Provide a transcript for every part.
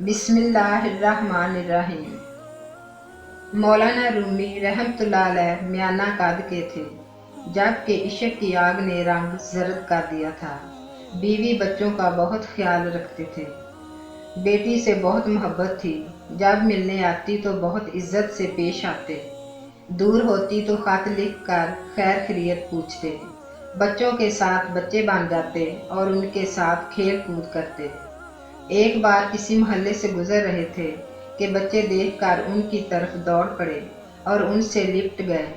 बिस्मिल्लाहिर्रहमानिर्रहीम। मौलाना रूमी रहमतुल्लाह अलैह म्याना काद के थे जबकि इश्क की आग ने रंग जर्द कर दिया था। बीवी बच्चों का बहुत ख्याल रखते थे। बेटी से बहुत मोहब्बत थी। जब मिलने आती तो बहुत इज्जत से पेश आते, दूर होती तो खत लिख कर खैर खैरियत पूछते। बच्चों के साथ बच्चे बन जाते और उनके साथ खेल कूद करते। एक बार किसी मोहल्ले से गुजर रहे थे कि बच्चे देखकर उनकी तरफ दौड़ पड़े और उनसे लिपट गए।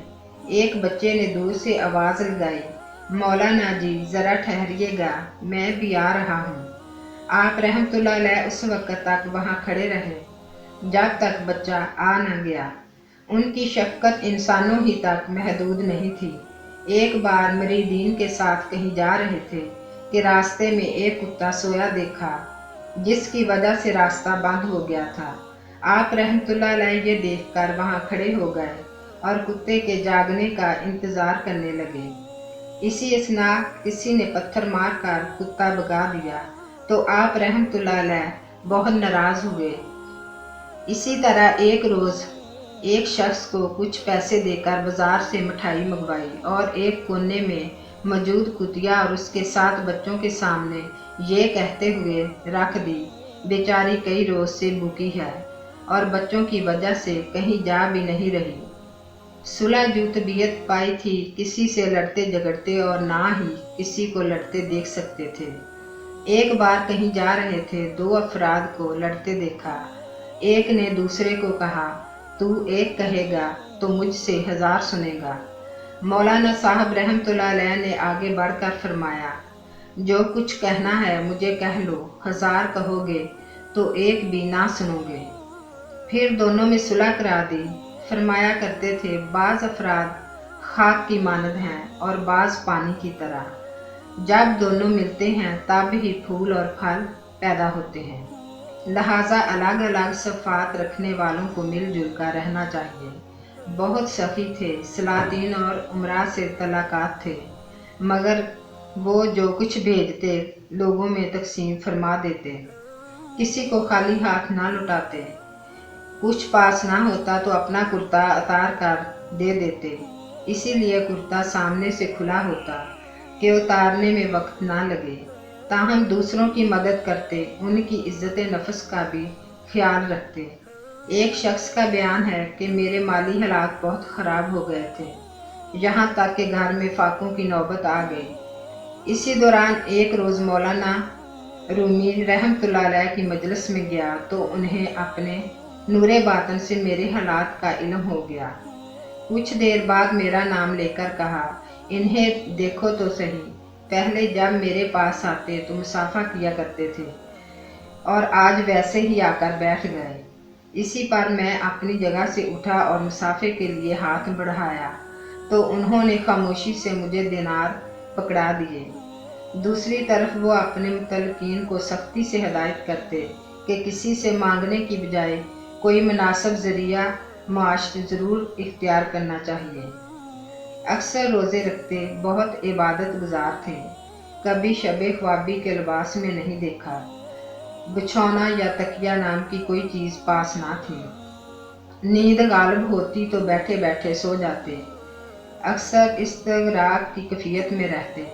एक बच्चे ने दूर से आवाज़ लगाई, मौलाना जी ज़रा ठहरिएगा, मैं भी आ रहा हूँ। आप रहमतुल्लाह अलैह उस वक्त तक वहाँ खड़े रहे जब तक बच्चा आ न गया। उनकी शफकत इंसानों ही तक महदूद नहीं थी। एक बार मरीदीन के साथ कहीं जा रहे थे कि रास्ते में एक कुत्ता सोया देखा जिसकी वजह से रास्ता बंद हो गया था। आप रहमतुल्लाह अलैह ये देखकर वहाँ खड़े हो गए और कुत्ते के जागने का इंतज़ार करने लगे। इसी असना किसी ने पत्थर मारकर कुत्ता भगा दिया तो आप रहमतुल्लाह अलैह बहुत नाराज़ हुए। इसी तरह एक रोज़ एक शख्स को कुछ पैसे देकर बाजार से मिठाई मंगवाई और एक कोने में मौजूद कुतिया और उसके 7 बच्चों के सामने ये कहते हुए रख दी, बेचारी कई रोज़ से भूखी है और बच्चों की वजह से कहीं जा भी नहीं रही। सुलह जो तबीयत पाई थी, किसी से लड़ते झगड़ते और ना ही किसी को लड़ते देख सकते थे। एक बार कहीं जा रहे थे, 2 अफराद को लड़ते देखा। एक ने दूसरे को कहा, तू एक कहेगा तो मुझसे 1000 सुनेगा। मौलाना साहब रहमतुल्लाह अलैह ने आगे बढ़कर फरमाया, जो कुछ कहना है मुझे कह लो, 1000 कहोगे तो एक भी ना सुनोगे। फिर दोनों में सुलह करा दी। फरमाया करते थे, बाज़ अफराद खाक की मानद हैं और बाज़ पानी की तरह, जब दोनों मिलते हैं तब ही फूल और फल पैदा होते हैं। लिहाजा अलग अलग सिफ़ात रखने वालों को मिलजुल कर रहना चाहिए। बहुत सखी थे, सलातीन और उमरा से तलाक़ात थे, मगर वो जो कुछ भेजते लोगों में तकसीम फरमा देते। किसी को खाली हाथ ना लौटाते। कुछ पास ना होता तो अपना कुर्ता उतार कर दे देते। इसीलिए कुर्ता सामने से खुला होता कि उतारने में वक्त ना लगे। ताहम दूसरों की मदद करते, उनकी इज्जत नफ्स का भी ख्याल रखते। एक शख्स का बयान है कि मेरे माली हालात बहुत ख़राब हो गए थे, यहाँ तक कि घर में फाकों की नौबत आ गई। इसी दौरान एक रोज़ मौलाना रूमी रहमतुल्लाह अलैह की मजलिस में गया तो उन्हें अपने नूरे बातन से मेरे हालात का इल्म हो गया। कुछ देर बाद मेरा नाम लेकर कहा, इन्हें देखो तो सही, पहले जब मेरे पास आते तो मुसाफा किया करते थे और आज वैसे ही आकर बैठ गए। इसी पर मैं अपनी जगह से उठा और मुसाफे के लिए हाथ बढ़ाया तो उन्होंने खामोशी से मुझे दिनार पकड़ा दिए। दूसरी तरफ वो अपने मुतल्लिकीन को सख्ती से हिदायत करते कि किसी से मांगने की बजाय कोई मुनासिब ज़रिया माश ज़रूर इख्तियार करना चाहिए। अक्सर रोज़े रखते, बहुत इबादत गुजार थे, कभी शबे ख्वाबी के लिबास में नहीं देखा। बिछौना या तकिया नाम की कोई चीज़ पास ना थी। नींद गालिब होती तो बैठे बैठे सो जाते। अक्सर इस्तग़राक़ की कैफियत में रहते,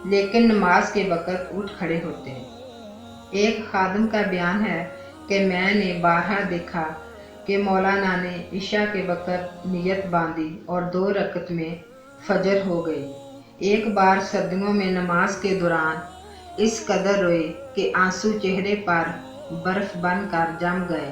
लेकिन नमाज के वक़्त उठ खड़े होते। एक खादिम का बयान है कि मैंने बारहा देखा कि मौलाना ने इशा के वक़्त नियत बांधी और 2 रकत में फजर हो गई। एक बार सर्दियों में नमाज के दौरान इस कदर रोए कि आंसू चेहरे पर बर्फ़ बनकर जम गए।